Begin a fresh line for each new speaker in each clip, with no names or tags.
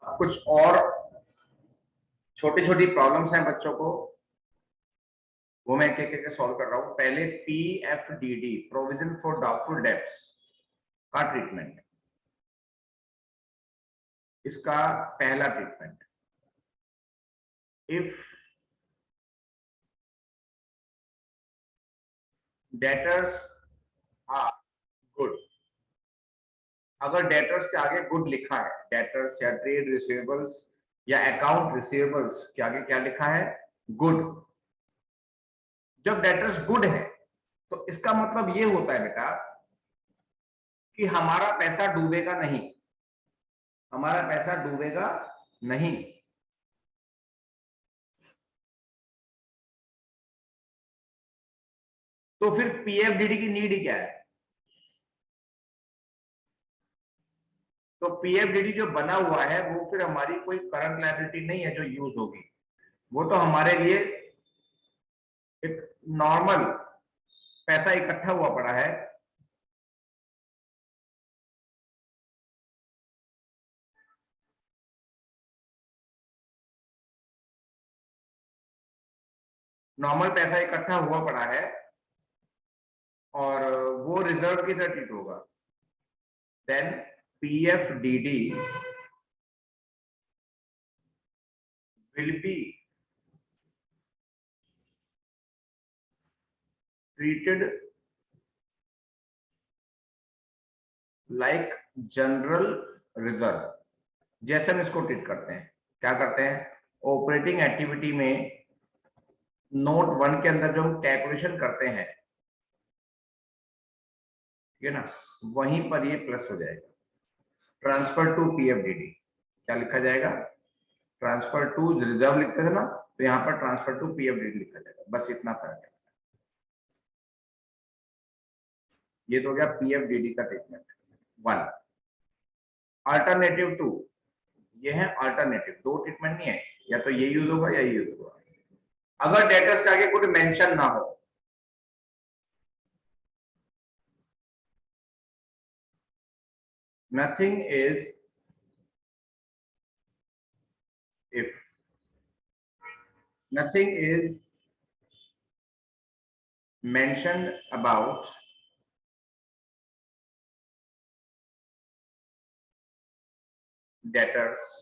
अब कुछ और छोटी छोटी प्रॉब्लम्स हैं बच्चों को, वो मैं एक एक सॉल्व कर रहा हूं। पहले PFDD, provision for doubtful debts का ट्रीटमेंट, इसका पहला treatment, if debtors are good, अगर डेटर्स के आगे गुड लिखा है, डेटर्स या ट्रेड रिसीवेबल्स या अकाउंट रिसीवेबल्स के आगे क्या लिखा है, गुड, जब डेटर्स गुड है तो इसका मतलब ये होता है बेटा कि हमारा पैसा डूबेगा नहीं, हमारा पैसा डूबेगा नहीं। तो फिर PFDD की नीड ही क्या है? तो PFDD जो बना हुआ है वो फिर हमारी कोई करंट लायबिलिटी नहीं है जो यूज होगी, वो तो हमारे लिए एक नॉर्मल पैसा इकट्ठा हुआ पड़ा है। नॉर्मल पैसा इकट्ठा हुआ पड़ा है और वो रिजर्व की तरह ट्रीट होगा। Then PFDD will be treated like general reserve. जैसे हम इसको ट्रीट करते हैं, क्या करते हैं, ऑपरेटिंग एक्टिविटी में नोट 1 के अंदर जो हम कैलकुलेशन करते हैं, ठीक है ना, वहीं पर ये प्लस हो जाएगा। ट्रांसफर टू PFDD क्या लिखा जाएगा, ट्रांसफर टू रिजर्व लिखते थे ना, तो यहाँ पर ट्रांसफर टू PFDD लिखा जाएगा, बस इतना फर्क है। ये तो हो गया PFDD का ट्रीटमेंट 1। अल्टरनेटिव 2, ये है अल्टरनेटिव, दो ट्रीटमेंट नहीं है, या तो ये यूज होगा या ये यूज होगा। अगर डेटर्स के आगे कुछ मेंशन ना हो, nothing is if, nothing is mentioned about debtors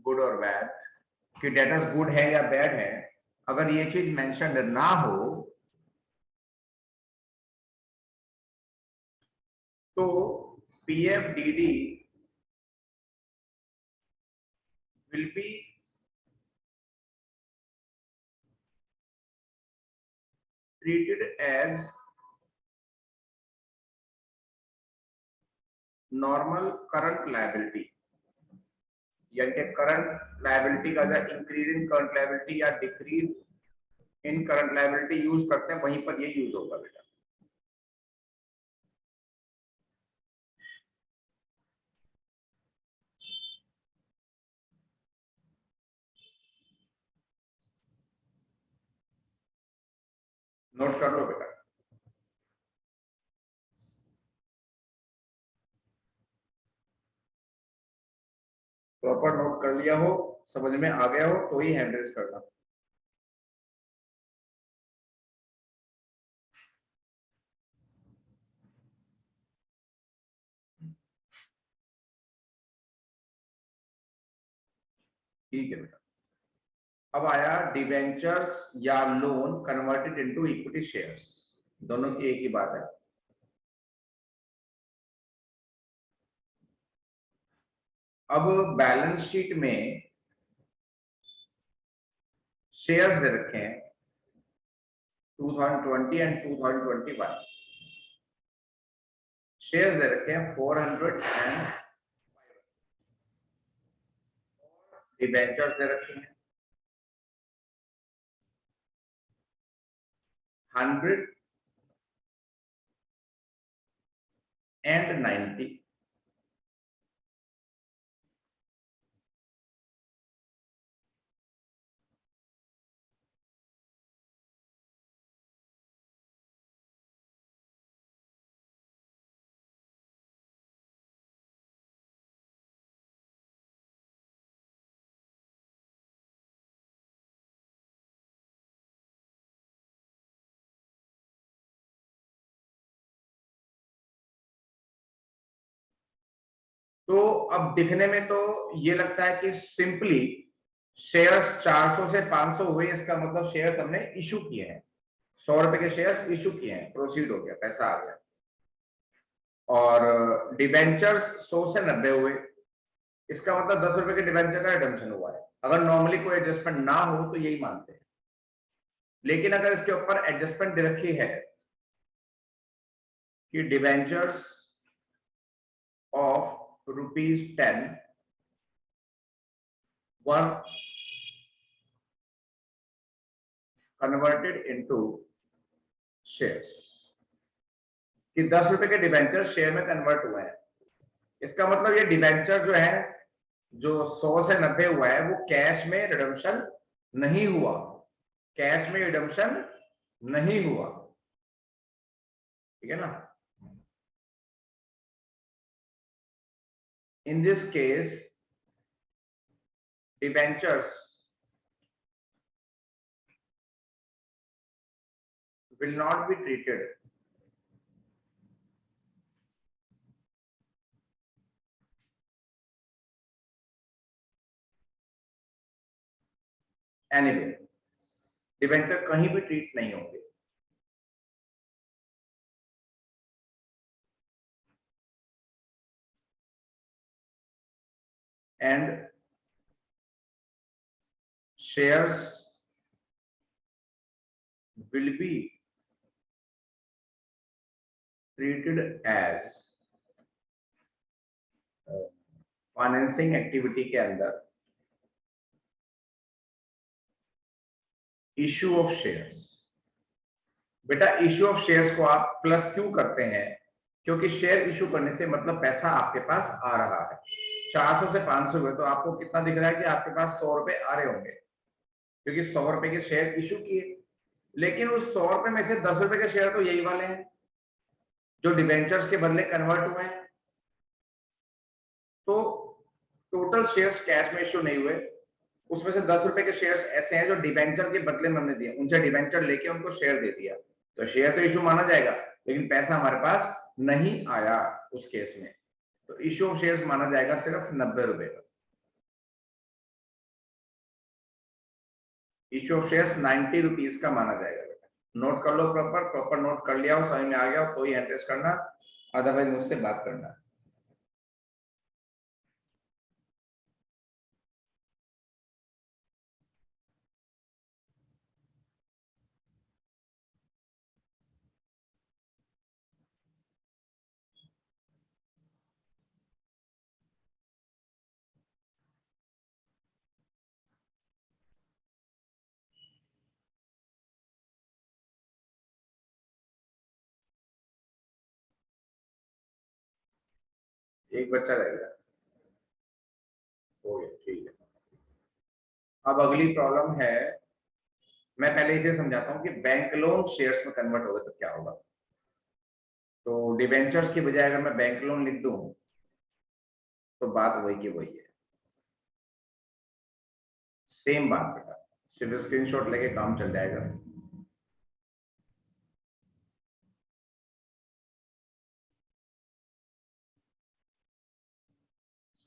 good और बैड, कि डेटर्स गुड है या बैड है, अगर ये चीज मेंशन ना हो तो PFDD will be treated as normal current liability, यानी कि करंट लायबिलिटी का अगर इंक्रीज इन करंट लायबिलिटी या decrease in current liability use करते हैं, वहीं पर ये यूज होगा बेटा। नोट कर लो बेटा। प्रॉपर नोट कर लिया हो, समझ में आ गया हो तो ही हैंड रेज करना। ठीक है बेटा। अब आया डिवेंचर्स या loan converted into equity shares, दोनों की एक ही बात है। अब बैलेंस शीट में शेयर्स दे रखे हैं 2020 एंड 2021, शेयर्स दे रखे हैं 400 एंड डिवेंचर्स दे रखे हैं 100 एंड 90। तो अब दिखने में तो ये लगता है कि सिंपली शेयर्स 400 से 500 हुए, इसका मतलब शेयर्स हमने इशू किए हैं, 100 रुपए के शेयर्स इशू किए हैं, प्रोसीड हो गया, पैसा आ गया। और डिबेंचर्स 100 से 90 हुए, इसका मतलब 10 रुपए के डिबेंचर का रिडम्पशन हुआ है। अगर नॉर्मली कोई एडजस्टमेंट ना हो तो यही मानते हैं, लेकिन अगर इसके ऊपर एडजस्टमेंट दे रखी है कि debentures of ₹10 were converted into shares, कि 10 रुपए के डिबेंचर शेयर में कन्वर्ट हुए हैं, इसका मतलब ये डिबेंचर जो है, जो 100 से 90 हुआ है, वो कैश में रिडम्पशन नहीं हुआ, कैश में रिडम्पशन नहीं हुआ, ठीक है ना। In this case debentures will not be treated anyway, debenture कहीं भी ट्रीट नहीं होंगे। And shares will be treated as financing activity के अंदर इशू ऑफ शेयर्स। बेटा इशू ऑफ शेयर्स को आप प्लस क्यों करते हैं? क्योंकि शेयर इशू करने से मतलब पैसा आपके पास आ रहा है। 400 से 500 हुए तो आपको कितना दिख रहा है कि आपके पास 100 रुपए आ रहे होंगे, क्योंकि 100 रुपए के शेयर इशू किए। लेकिन उस 100 रुपए में से 10 रुपए के शेयर तो यही वाले हैं जो डिबेंचर्स के बदले कन्वर्ट हुए हैं। तो टोटल शेयर्स कैश में इशू नहीं हुए, उसमें से 10 रुपए के शेयर्स ऐसे हैं जो डिबेंचर के बदले में हमने दिए, उनसे डिबेंचर लेके उनको शेयर दे दिया, तो शेयर तो इशू माना जाएगा, लेकिन पैसा हमारे पास नहीं आया उस केस में, तो इशू ऑफ शेयर्स माना जाएगा सिर्फ 90 रुपए का। इशू ऑफ शेयर्स 90 रुपीज का माना जाएगा। नोट कर लो, प्रॉपर नोट कर लिया हो, समझ में आ गया हो तो ही एंट्रेस करना, अदरवाइज मुझसे बात करना। एक बच्चा रहेगा, हो गया, ठीक है। अब अगली प्रॉब्लम है, मैं पहले इसे समझाता हूँ कि बैंक लोन शेयर्स में कन्वर्ट होगा तो क्या होगा। तो डिबेंचर्स की बजाय अगर मैं बैंक लोन लिख दूं तो बात वही की वही है, सेम बात बेटा, सिर्फ स्क्रीनशॉट लेके काम चल जाएगा।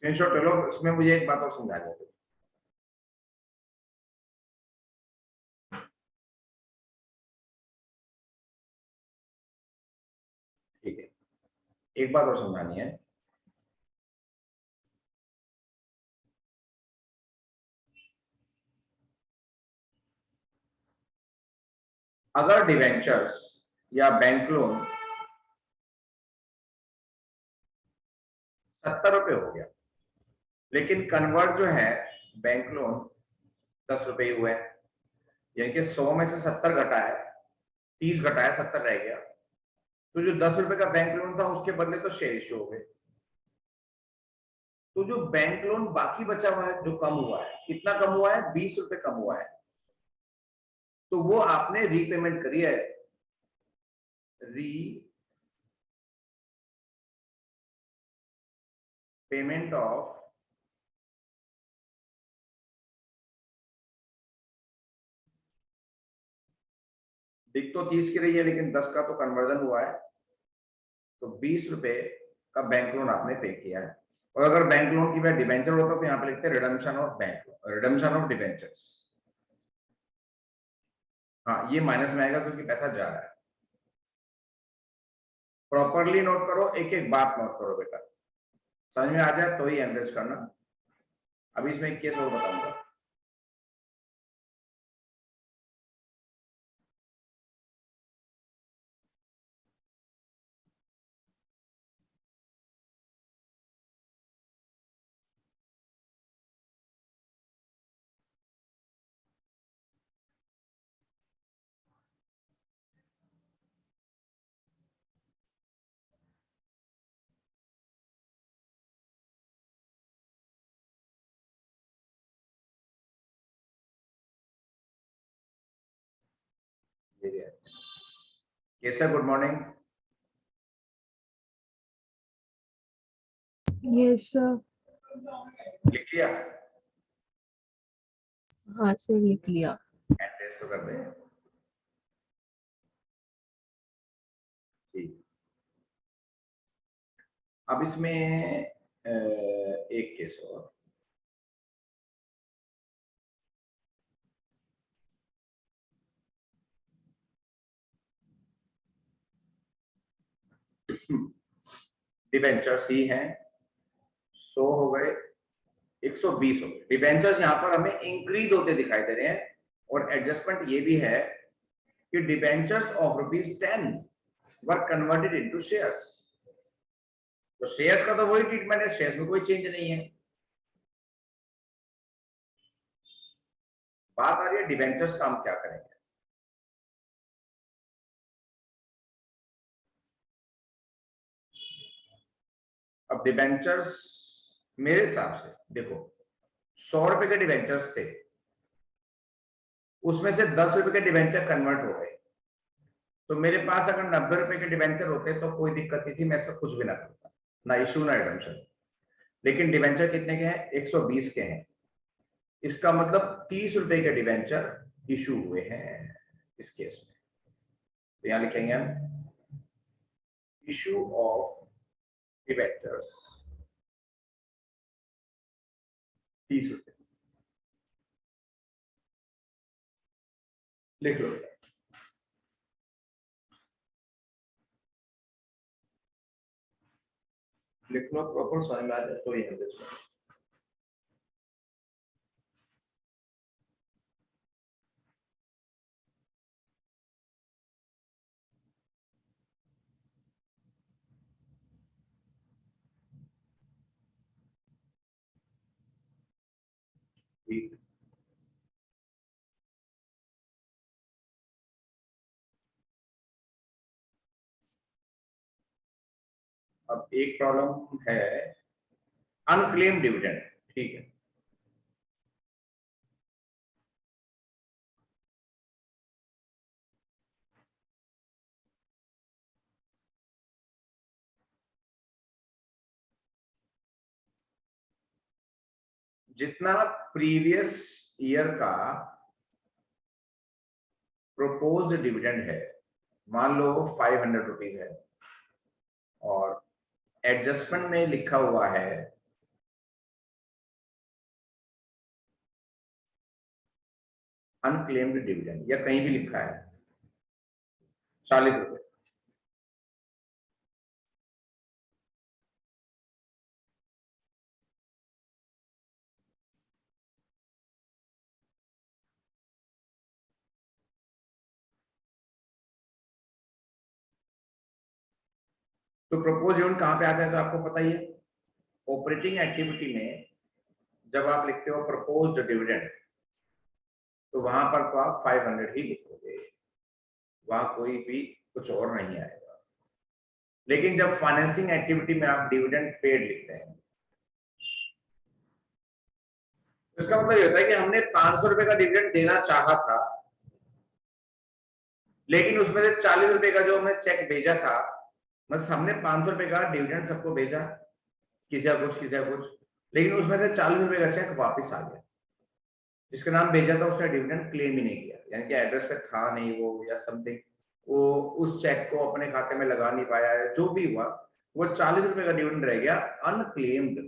स्क्रीनशॉट ले लो, इसमें मुझे एक बात और समझा दो। ठीक है, एक बात और समझानी है। अगर डिवेंचर्स या बैंक लोन 70 रुपए हो गया, लेकिन कन्वर्ट जो है बैंक लोन 10 रुपए ही हुए, यानी कि 100 में से 70 घटा है, 30 घटा है, 70 रह गया, तो जो 10 रुपए का बैंक लोन था उसके बदले तो शेयर इशू हो गए। तो जो बैंक लोन बाकी बचा हुआ है, जो कम हुआ है, कितना कम हुआ है? 20 रुपए कम हुआ है, तो वो आपने रीपेमेंट करी है, रीपेमेंट ऑफ दिख तो 30 की रही है, लेकिन 10 का तो कन्वर्जन हुआ है, तो 20 रुपए का बैंक लोन आपने पे किया है, और अगर बैंक लोन की बात डिबेंचर होता तो यहाँ पे लिखते हैं redemption of bank, redemption of debentures. हाँ, ये माइनस में आएगा क्योंकि पैसा जा रहा है। प्रॉपरली नोट करो, एक एक बात नोट करो बेटा, समझ में आ जाए तो ही एनरेज करना। अभी इसमें एक केस और बताऊंगा। कैसा, गुड मॉर्निंग।
Yes sir.
लिख लिया?
हाँ सर, लिख लिया।
एड्रेस तो कर दे। ठीक, अब इसमें एक केस और। डिबेंचर्स ही हैं, 100 हो गए, 120 हो गए। डिबेंचर्स यहाँ पर हमें इंक्रीज होते दिखाई दे रहे हैं, और एडजस्टमेंट ये भी है कि debentures of ₹10 were converted into shares. तो शेयर्स का तो वही ट्रीटमेंट है, शेयर्स में कोई चेंज नहीं है। बात आ रही है डिबेंचर्स का हम क्या करेंगे। अब डिबेंचर्स मेरे हिसाब से देखो, 100 रुपए के डिबेंचर्स थे, उसमें से 10 रुपए के डिबेंचर कन्वर्ट हो गए, तो मेरे पास अगर 90 रुपए के डिबेंचर होते तो कोई दिक्कत नहीं थी, मैं इसका कुछ भी ना करता, ना इशू ना रिडम्पशन। लेकिन डिबेंचर कितने के हैं? 120 के हैं। इसका मतलब 30 रुपए के डिबेंचर इशू हुए हैं इस केस में। तो यहां लिखेंगे हम इशू ऑफ डिबेंचर्स 30 रुपए, लिख लो। लिख लो प्रॉपर, समझ में आ जाए तो ये है। ठीक, अब एक प्रॉब्लम है अनक्लेम डिविडेंड। ठीक है, जितना प्रीवियस ईयर का प्रोपोज्ड डिविडेंड है, मान लो 500 रुपीज है, और एडजस्टमेंट में लिखा हुआ है अनक्लेम्ड डिविडेंड, या कहीं भी लिखा है 40 रुपए, तो प्रपोज डिविडेंड कहां पे आता है तो आपको पता ही है। ऑपरेटिंग एक्टिविटी में जब आप लिखते हो प्रपोज्ड डिविडेंड, तो वहां पर तो आप 500 ही लिखोगे, वहां कोई भी कुछ और नहीं आएगा। लेकिन जब फाइनेंसिंग एक्टिविटी में आप डिविडेंड पेड लिखते हैं, तो इसका मतलब ये होता है कि हमने 500 रुपए का डिविडेंड देना चाहा था, लेकिन उसमें से 40 रुपए का जो हमने चेक भेजा था, बस हमने 500 रुपए का डिविडेंड सबको भेजा, किसी का कुछ किसी का कुछ, लेकिन उसमें से 40 रुपए का चेक वापस आ गया। जिसका नाम भेजा था उसने डिविडेंड क्लेम ही नहीं किया, यानी कि एड्रेस पे था नहीं वो, या समथिंग, वो उस चेक को अपने खाते में लगा नहीं पाया है, जो भी हुआ, वो 40 रुपए का डिविडेंड रह गया अनक्लेम्ड।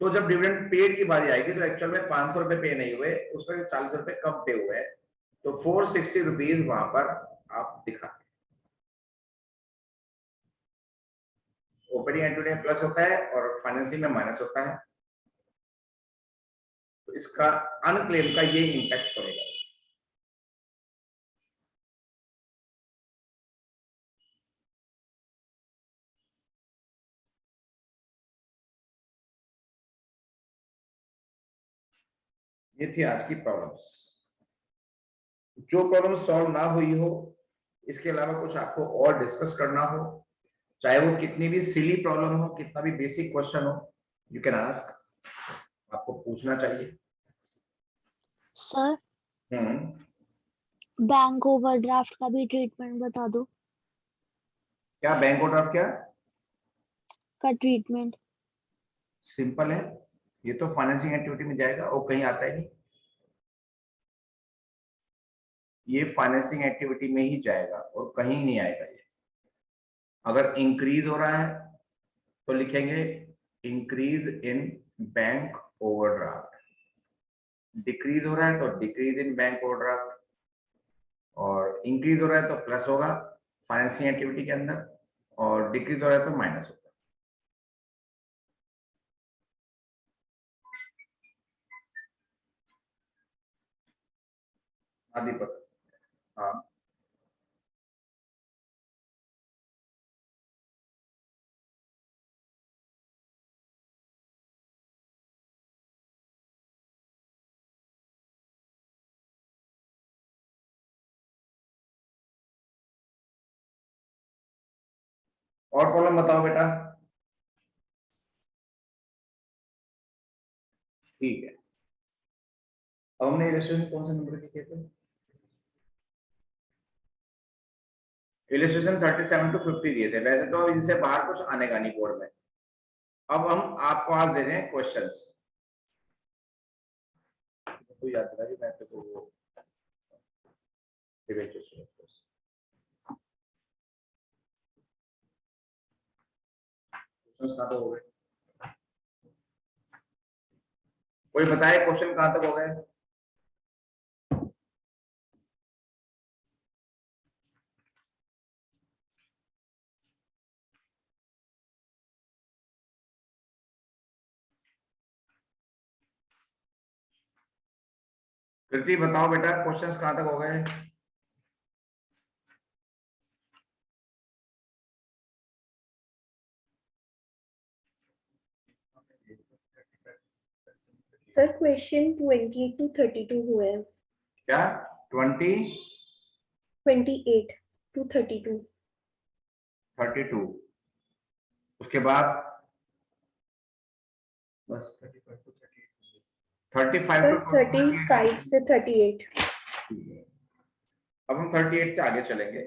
तो जब डिविडेंड पेड की बारी आएगी तो एक्चुअल में 500 रुपए पे नहीं हुए, उसमें 40 रुपए कम पे हुए हैं, तो 460 रुपीज वहां पर आप दिखा। ओपनिंग एंट्री में प्लस होता है और फाइनेंसिंग में माइनस होता है, तो इसका अनक्लेम का ये इंपैक्ट पड़ेगा। ये थी आज की प्रॉब्लम्स। जो प्रॉब्लम सॉल्व ना हुई हो, इसके अलावा कुछ आपको और डिस्कस करना हो, चाहे वो कितनी भी सिली प्रॉब्लम हो, कितना भी बेसिक क्वेश्चन हो, यू कैन आस्क, आपको पूछना चाहिए।
सर
हम्म।
बैंक ओवरड्राफ्ट का भी ट्रीटमेंट बता दो।
क्या बैंक ओवरड्राफ्ट क्या
का ट्रीटमेंट?
सिंपल है, ये तो फाइनेंसिंग एक्टिविटी में जाएगा और कहीं आता ही नहीं, ये फाइनेंसिंग एक्टिविटी में ही जाएगा और कहीं नहीं आएगा। ये अगर इंक्रीज हो रहा है तो लिखेंगे increase in bank overdraft, decrease हो रहा है तो डिक्रीज इन बैंक ओवरड्राफ्ट, और इंक्रीज हो रहा है तो प्लस होगा फाइनेंसिंग एक्टिविटी के अंदर, और डिक्रीज हो रहा है तो माइनस होगा। हाँ दीपक। हाँ और प्रॉब्लम बताओ बेटा। ठीक है, अब हमने इलस्ट्रेशन कौन से नंबर के किए थे? इलस्ट्रेशन 37 टू 50 दिए थे, वैसे तो इनसे बाहर कुछ आनेगा नहीं बोर्ड में। अब हम आपको आज दे रहे हैं क्वेश्चंस, तो याद रखिए मैं तो वो क्वेश्चंस कहाँ तक हो गए, कोई बताए क्वेश्चन कहाँ तक हो गए? कृति बताओ बेटा क्वेश्चंस कहाँ तक हो गए?
सर क्वेश्चन 28 टू 32 हुए हैं।
क्या 20
28 टू 32।
32, उसके बाद बस 35
सर
टू
35 से 38।
अब हम 38 से आगे चलेंगे।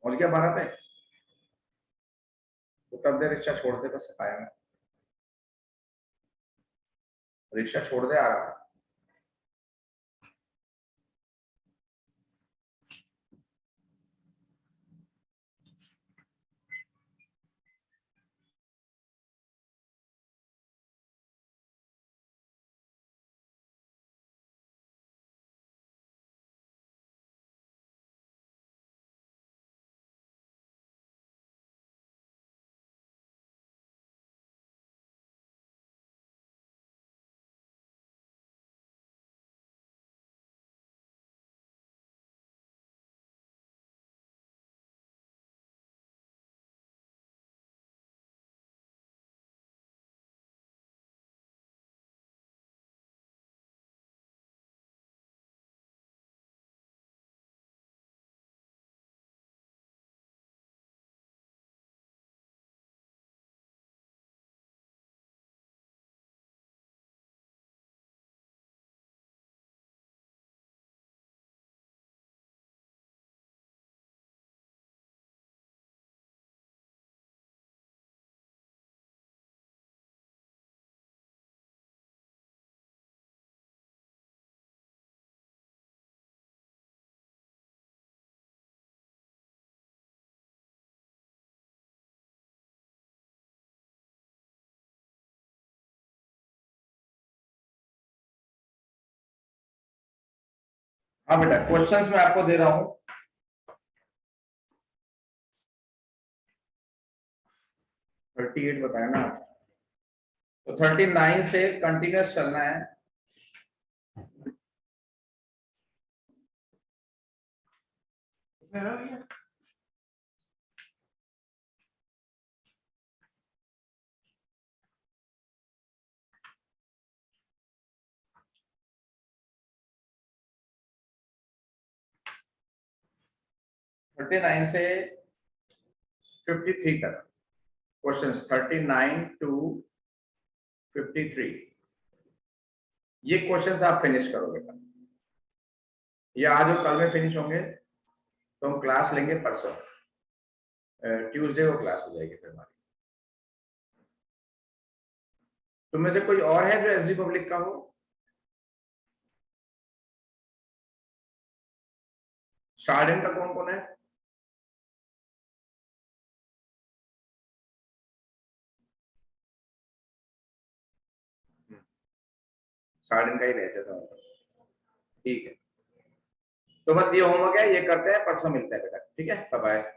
पहुंच गया 12 पे, तो तब दे रिक्शा छोड़ दे, बस आया मैं, रिक्शा छोड़ दे, आ रहा है। हाँ बेटा, क्वेश्चंस मैं आपको दे रहा हूं। थर्टी एट बताया ना, तो 39 से कंटिन्यूस चलना है। थर्टी नाइन से 53 तक क्वेश्चंस, 39 टू 53, ये क्वेश्चंस आप फिनिश करोगे बेटा। ये आज और कल में फिनिश होंगे, तो हम क्लास लेंगे परसों, ट्यूसडे को क्लास हो जाएगी फिर हमारी। तुम में से कोई और है जो एसडी पब्लिक का हो? शार्डन का कौन कौन है? शार्डन का ही रहते सब, ठीक है। तो बस ये होमवर्क है, ये करते हैं, परसों मिलते हैं बेटा, ठीक है, बाय बाय।